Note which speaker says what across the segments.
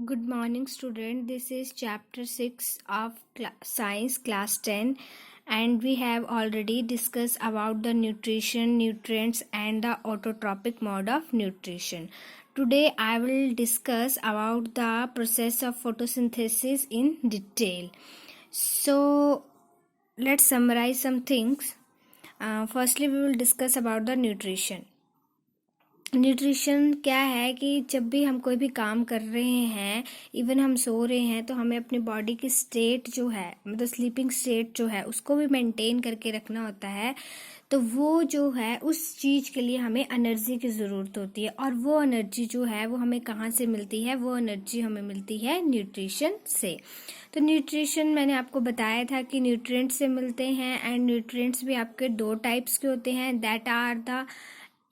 Speaker 1: Good morning, student. This is chapter 6 of science class 10, and we have already discussed about the nutrition, nutrients, and the autotrophic mode of nutrition. Today, I will discuss about the process of photosynthesis in detail. So, let's summarize some things. Firstly, we will discuss about the nutrition. Nutrition क्या है कि जब भी हम कोई भी काम कर रहे हैं, इवन हम सो रहे हैं, तो हमें अपनी बॉडी की स्टेट जो है, मतलब स्लीपिंग स्टेट जो है, उसको भी मेंटेन करके रखना होता है। तो वो जो है, उस चीज़ के लिए हमें एनर्जी की ज़रूरत होती है, और वो एनर्जी जो है वो हमें कहाँ से मिलती है? वो एनर्जी हमें मिलती है न्यूट्रिशन से। तो न्यूट्रिशन मैंने आपको बताया था कि न्यूट्रिएंट्स से मिलते हैं, एंड न्यूट्रिएंट्स भी आपके दो टाइप्स के होते हैं, that are the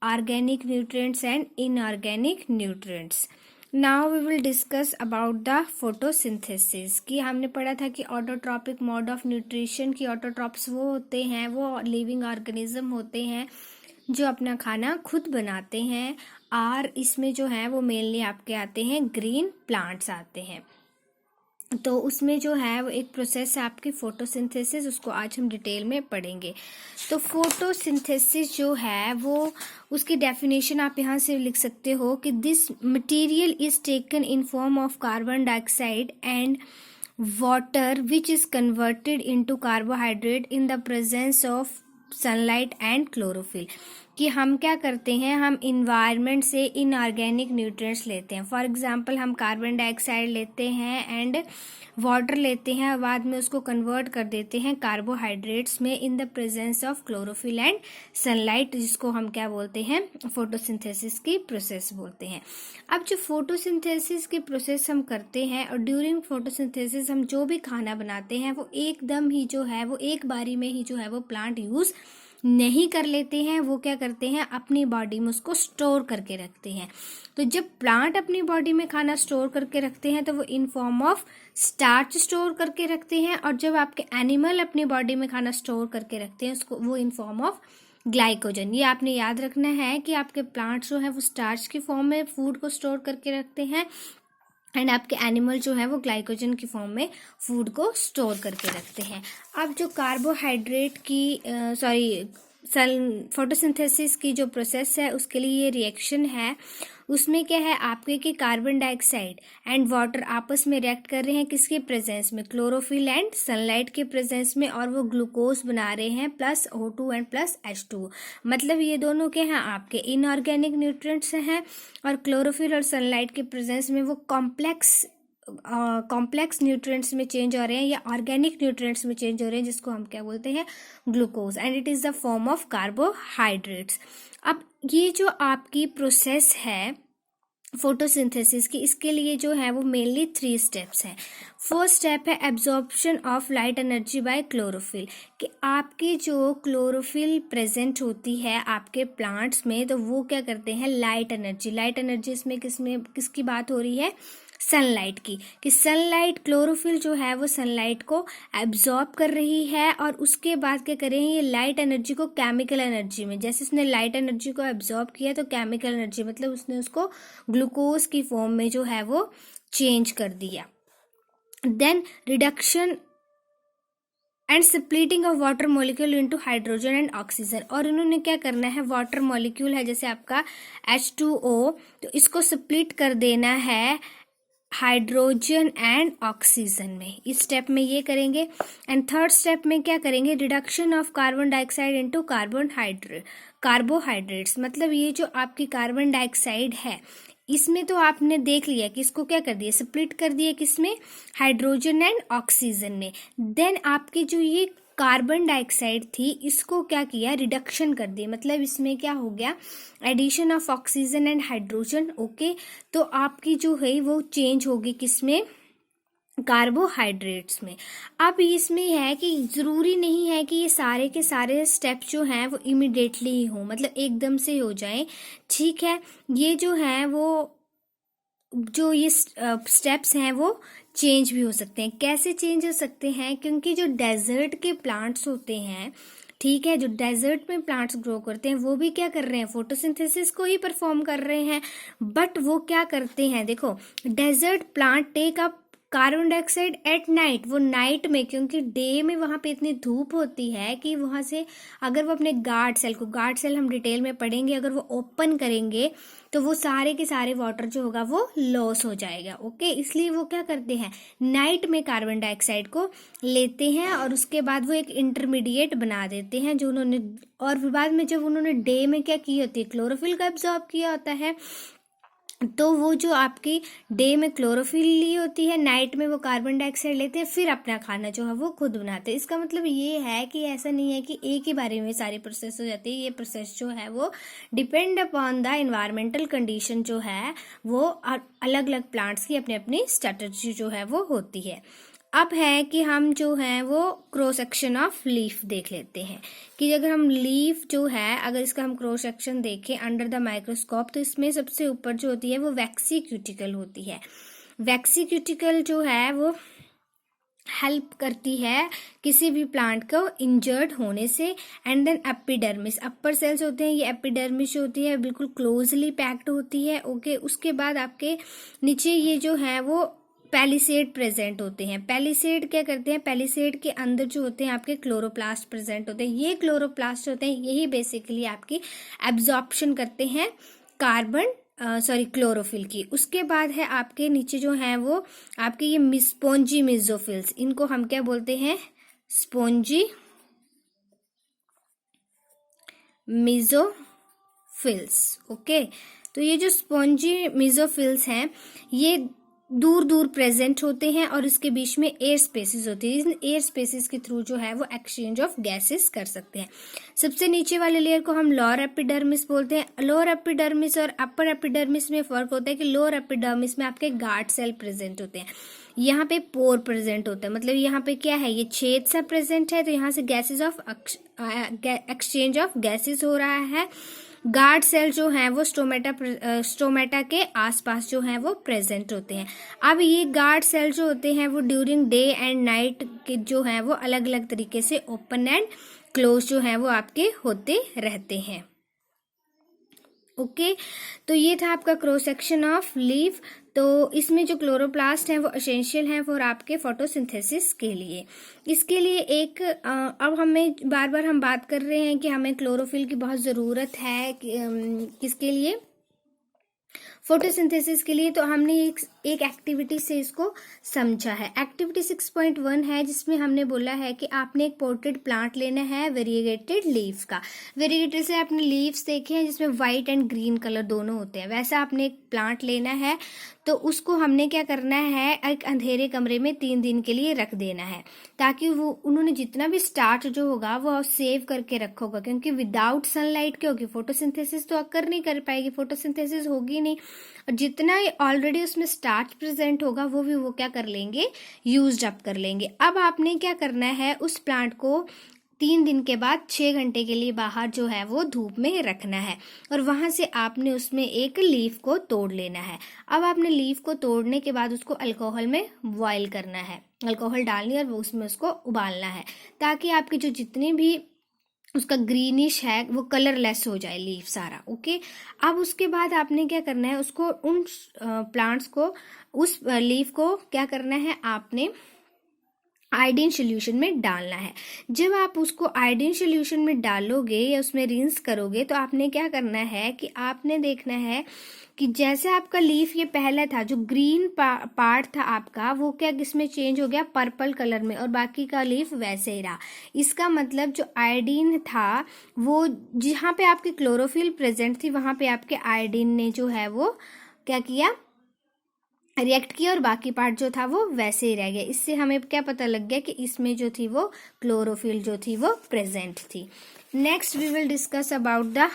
Speaker 1: organic nutrients and inorganic nutrients. Now we will discuss about the photosynthesis कि हमने पढ़ा था कि ऑटोट्रॉपिक मोड ऑफ न्यूट्रिशन की ऑटोट्रॉप्स वो होते हैं, वो लिविंग ऑर्गेनिज्म होते हैं जो अपना खाना खुद बनाते हैं, और इसमें जो है वो मेनली आपके आते हैं ग्रीन प्लांट्स आते हैं। तो उसमें जो है वो एक प्रोसेस है आपकी फोटोसिंथेसिस, उसको आज हम डिटेल में पढ़ेंगे। तो फोटोसिंथेसिस जो है वो उसकी डेफिनेशन आप यहाँ से लिख सकते हो कि this material is taken in form of carbon dioxide and water which is converted into carbohydrate in the presence of sunlight and chlorophyll. कि हम क्या करते हैं, हम इन्वायरमेंट से इनऑर्गेनिक न्यूट्रिएंट्स लेते हैं। फॉर एग्जांपल हम कार्बन डाइऑक्साइड लेते हैं एंड वाटर लेते हैं, और बाद में उसको कन्वर्ट कर देते हैं कार्बोहाइड्रेट्स में in the presence of chlorophyll and sunlight, जिसको हम क्या बोलते हैं? फोटोसिंथेसिस की प्रोसेस बोलते हैं। अब जो फोटोसिंथेसिस की प्रोसेस हम करते हैं, और ड्यूरिंग फोटोसिंथेसिस हम जो भी खाना बनाते हैं वो एकदम ही जो है वो एक बारी में ही जो है वो प्लांट यूज़ नहीं कर लेते हैं। वो क्या करते हैं, अपनी बॉडी में उसको स्टोर करके रखते हैं। तो जब प्लांट अपनी बॉडी में खाना स्टोर करके रखते हैं तो वो in form of starch store करके रखते हैं, और जब आपके एनिमल अपनी बॉडी में खाना स्टोर करके रखते हैं उसको वो इन फॉर्म ऑफ ग्लाइकोजन। ये आपने याद रखना है कि आपके प्लांट्स जो है वो स्टार्च की फॉर्म में फूड को स्टोर करके रखते हैं, एंड आपके एनिमल जो है वो ग्लाइकोजन की फॉर्म में फूड को स्टोर करके रखते हैं। अब जो कार्बोहाइड्रेट की फोटोसिंथेसिस की जो प्रोसेस है, उसके लिए ये रिएक्शन है। उसमें क्या है आपके कि कार्बन डाइऑक्साइड एंड वाटर आपस में रिएक्ट कर रहे हैं, किसके प्रेजेंस में? क्लोरोफिल एंड सनलाइट के प्रेजेंस में, और वो ग्लूकोज बना रहे हैं plus O2 and plus H2। मतलब ये दोनों क्या हैं? आपके इनऑर्गेनिक न्यूट्रिएंट्स हैं, और क्लोरोफिल और सनलाइट के प्रेजेंस में वो कॉम्प्लेक्स न्यूट्रिएंट्स में चेंज हो रहे हैं, या ऑर्गेनिक न्यूट्रिएंट्स में चेंज हो रहे हैं, जिसको हम क्या बोलते हैं? Glucose, and it is the form of carbohydrates. अब ये जो आपकी प्रोसेस है फोटोसिंथेसिस की, इसके लिए जो है वो मेनली 3 स्टेप्स हैं। फर्स्ट स्टेप है absorption of light energy by chlorophyll, कि आपकी जो क्लोरोफिल प्रेजेंट होती है आपके प्लांट्स में, तो वो क्या करते हैं? लाइट एनर्जी इसमें किसकी बात हो रही है? सनलाइट की, कि सनलाइट क्लोरोफिल जो है वो सनलाइट को एब्जॉर्ब कर रही है, और उसके बाद क्या कर रहे हैं? ये लाइट एनर्जी को केमिकल एनर्जी में, जैसे इसने लाइट एनर्जी को एब्जॉर्ब किया तो केमिकल एनर्जी मतलब उसने उसको ग्लूकोज की फॉर्म में जो है वो चेंज कर दिया। Then reduction and splitting of water molecule into hydrogen and oxygen, और इन्होंने क्या करना है? वाटर मॉलिक्यूल है जैसे आपका H2O, तो इसको स्प्लिट कर देना है हाइड्रोजन एंड ऑक्सीजन में। इस स्टेप में ये करेंगे। एंड थर्ड स्टेप में क्या करेंगे? Reduction of carbon dioxide into carbohydrates. मतलब ये जो आपकी कार्बन डाइऑक्साइड है, इसमें तो आपने देख लिया कि इसको क्या कर दिया? स्प्लिट कर दिया, किसमें? हाइड्रोजन एंड ऑक्सीजन में। देन आपकी जो ये कार्बन डाइऑक्साइड थी, इसको क्या किया? रिडक्शन कर दिया, मतलब इसमें क्या हो गया? Addition of oxygen and hydrogen. Okay, तो आपकी जो है वो चेंज होगी किसमें? कार्बोहाइड्रेट्स में। अब इसमें है कि ज़रूरी नहीं है कि ये सारे के सारे स्टेप्स जो हैं वो इमिडिएटली ही हों, मतलब एकदम से हो जाएं। ठीक है, ये जो हैं वो जो ये स्टेप्स हैं वो चेंज भी हो सकते हैं। कैसे चेंज हो सकते हैं? क्योंकि जो डेजर्ट के प्लांट्स होते हैं ठीक है। जो डेजर्ट में प्लांट्स ग्रो करते हैं वो भी क्या कर रहे हैं, फोटोसिंथेसिस को ही परफॉर्म कर रहे हैं। बट वो क्या करते हैं, देखो desert plant take up carbon dioxide at night, वो नाइट में, क्योंकि डे में वहाँ पे इतनी धूप होती है कि वहाँ से अगर वो अपने गार्ड सेल हम डिटेल में पढ़ेंगे, अगर वो ओपन करेंगे तो वो सारे के सारे वाटर जो होगा वो लॉस हो जाएगा। ओके, इसलिए वो क्या करते हैं, नाइट में कार्बन डाइऑक्साइड को लेते हैं और उसके बाद वो एक इंटरमीडिएट बना देते हैं जो उन्होंने, और फिर बाद में जब उन्होंने डे में क्या की होती है, क्लोरोफिल को एब्जॉर्ब किया होता है, तो वो जो आपकी डे में क्लोरोफिल ली होती है, नाइट में वो कार्बन डाइऑक्साइड लेते हैं, फिर अपना खाना जो है वो खुद बनाते हैं। इसका मतलब ये है कि ऐसा नहीं है कि एक ही बारे में सारी प्रोसेस हो जाती है। ये प्रोसेस जो है वो depend upon the environmental condition जो है वो अलग अलग प्लांट्स की अपनी अपनी स्ट्रेटजी जो है वो होती है। अब है कि हम जो है वो क्रॉस सेक्शन ऑफ लीफ देख लेते हैं कि अगर हम लीफ जो है, अगर इसका हम क्रॉस सेक्शन देखें अंडर द माइक्रोस्कोप, तो इसमें सबसे ऊपर जो होती है वो वैक्सी क्यूटिकल होती है। वैक्सी क्यूटिकल जो है वो हेल्प करती है किसी भी प्लांट को इंजर्ड होने से। And then epidermis, upper cells होते हैं, ये एपिडर्मिस होती है बिल्कुल क्लोजली पैक्ड होती है। ओके, उसके बाद आपके नीचे ये जो है वो पैलिसेड प्रेजेंट होते हैं। पैलिसेड क्या करते हैं, पैलिसेड के अंदर जो होते हैं आपके क्लोरोप्लास्ट प्रेजेंट होते हैं। ये क्लोरोप्लास्ट होते हैं, यही बेसिकली आपकी एब्जॉर्प्शन करते हैं क्लोरोफिल की। उसके बाद है आपके नीचे जो है वो आपके ये स्पॉन्जी मेसोफिल्स, इनको हम क्या बोलते हैं, स्पॉन्जी मेसोफिल्स। ओके, तो ये जो स्पॉन्जी मेसोफिल्स हैं ये दूर दूर प्रेजेंट होते हैं और इसके बीच में एयर स्पेसेस होती है। इन एयर स्पेसेस के थ्रू जो है वो एक्सचेंज ऑफ गैसेस कर सकते हैं। सबसे नीचे वाले लेयर को हम लोअर एपिडर्मिस बोलते हैं। लोअर एपिडर्मिस और अपर एपिडर्मिस में फर्क होता है कि लोअर एपिडर्मिस में आपके गार्ड सेल प्रेजेंट होते हैं, यहाँ पे पोर प्रेजेंट होता है। मतलब यहाँ पे क्या है, ये छेद सा प्रेजेंट है, तो यहाँ से gases of exchange of gases हो रहा है। गार्ड सेल जो है वो स्टोमेटा के आसपास जो है वो प्रेजेंट होते हैं। अब ये गार्ड सेल जो होते हैं वो ड्यूरिंग डे एंड नाइट के जो है वो अलग अलग तरीके से ओपन एंड क्लोज जो है वो आपके होते रहते हैं। ओके, तो ये था आपका क्रॉस सेक्शन ऑफ लीफ। तो इसमें जो क्लोरोप्लास्ट है वो एसेंशियल है फॉर आपके फोटोसिंथेसिस के लिए। इसके लिए एक अब हमें बार बार हम बात कर रहे हैं कि हमें क्लोरोफिल की बहुत ज़रूरत है किसके लिए, फोटोसिंथेसिस के लिए। तो हमने एक एक्टिविटी से इसको समझा है। एक्टिविटी 6.1 है जिसमें हमने बोला है कि आपने एक पोर्ट्रेट प्लांट लेना है वेरिएगेटेड लीव्स का। वेरिएगेटेड से आपने लीव्स देखे हैं जिसमें वाइट एंड ग्रीन कलर दोनों होते हैं, वैसा आपने एक प्लांट लेना है। तो उसको हमने क्या करना है, एक अंधेरे कमरे में 3 दिन के लिए रख देना है ताकि वो उन्होंने जितना भी स्टार्च जो होगा वो सेव करके रखोगा, क्योंकि विदाउट सनलाइट क्या होगी, फोटोसिंथेसिस तो अकर नहीं कर पाएगी, फोटोसिंथेसिस होगी नहीं, और जितना ऑलरेडी उसमें स्टार्च प्रेजेंट होगा वो भी वो क्या कर लेंगे, यूज्ड अप कर लेंगे। अब आपने क्या करना है, उस प्लांट को 3 दिन के बाद 6 घंटे के लिए बाहर जो है वो धूप में रखना है और वहां से आपने उसमें एक लीफ को तोड़ लेना है। अब आपने लीफ को तोड़ने के बाद उसको अल्कोहल में बॉयल करना है, अल्कोहल डालनी है और उसमें उसको उबालना है ताकि आपकी जो जितनी भी उसका ग्रीनिश है वो कलरलेस हो जाए लीफ सारा। ओके, अब उसके बाद आपने क्या करना है, उसको उन प्लांट्स को, उस लीफ को क्या करना है, आपने आयोडीन सोल्यूशन में डालना है। जब आप उसको आयोडीन सोल्यूशन में डालोगे या उसमें रिंस करोगे तो आपने क्या करना है कि आपने देखना है कि जैसे आपका लीफ ये पहला था, जो ग्रीन पार्ट था आपका, वो क्या किसमें चेंज हो गया, पर्पल कलर में, और बाकी का लीफ वैसे ही रहा। इसका मतलब जो आयोडीन था वो जहाँ पे आपकी क्लोरोफिल प्रेजेंट थी वहां पे आपके आयोडीन ने जो है वो क्या किया, रिएक्ट किया, और बाकी पार्ट जो था वो वैसे ही रह गया। इससे हमें क्या पता लग गया कि इसमें जो थी वो क्लोरोफिल जो थी वो प्रेजेंट थी। Next we will discuss about the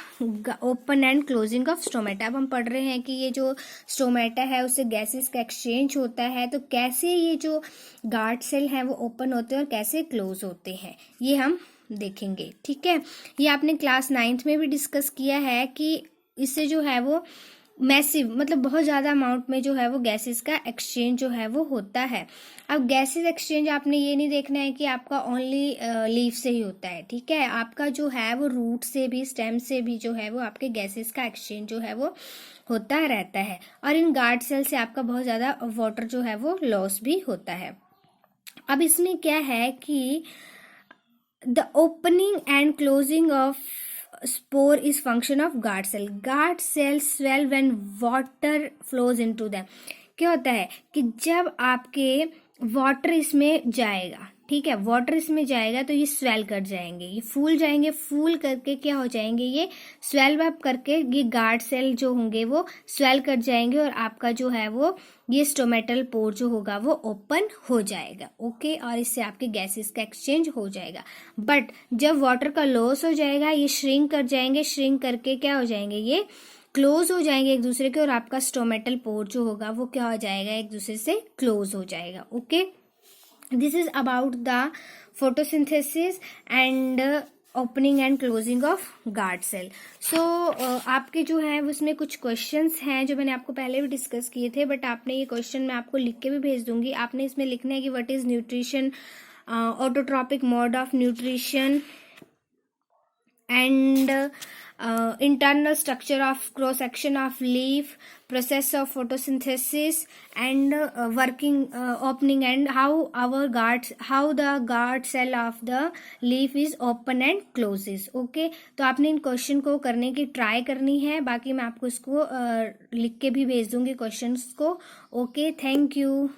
Speaker 1: open and closing of stomata. अब हम पढ़ रहे हैं कि ये जो स्टोमेटा है उससे गैसेस का एक्सचेंज होता है, तो कैसे ये जो गार्ड सेल है वो ओपन होते हैं और कैसे क्लोज होते हैं ये हम देखेंगे। ठीक है, ये आपने क्लास 9th में भी डिस्कस किया है कि इससे जो है वो मैसिव मतलब बहुत ज़्यादा अमाउंट में जो है वो गैसेस का एक्सचेंज जो है वो होता है। अब गैसेस एक्सचेंज आपने ये नहीं देखना है कि आपका ओनली लीफ से ही होता है, ठीक है, आपका जो है वो रूट से भी, स्टेम से भी जो है वो आपके गैसेस का एक्सचेंज जो है वो होता रहता है। और इन गार्ड सेल से आपका बहुत ज़्यादा वाटर जो है वो लॉस भी होता है। अब इसमें क्या है कि the opening and closing of spore is function of guard cell. Guard cells swell when water flows into them. क्या होता है कि जब आपके वाटर इसमें जाएगा, ठीक है, वाटर इसमें जाएगा तो ये स्वेल कर जाएंगे, ये फूल जाएंगे, फूल करके क्या हो जाएंगे, ये स्वेल अप करके ये गार्ड सेल जो होंगे वो स्वेल कर जाएंगे और आपका जो है वो ये स्टोमेटल पोर जो होगा वो ओपन हो जाएगा। ओके, और इससे आपके गैसेस का एक्सचेंज हो जाएगा। बट जब वाटर का लॉस हो जाएगा ये श्रिंक कर जाएंगे, श्रिंक करके क्या हो जाएंगे, ये क्लोज हो जाएंगे एक दूसरे के, और आपका स्टोमेटल पोर जो होगा वो क्या हो जाएगा, एक दूसरे से क्लोज हो जाएगा। Okay, this is about the photosynthesis and opening and closing of guard cell. So आपके जो है उसमें कुछ क्वेश्चंस हैं जो मैंने आपको पहले भी डिस्कस किए थे, बट आपने ये क्वेश्चन मैं आपको लिख के भी भेज दूंगी। आपने इसमें लिखना है कि what is nutrition, autotrophic mode of nutrition and internal structure of cross section of leaf, process of photosynthesis and working opening, and how the guard cell of the leaf is open and closes. Okay, तो आपने इन question को करने की try करनी है, बाकी मैं आपको इसको लिख के भी भेज दूंगी क्वेश्चंस को। Okay, thank you.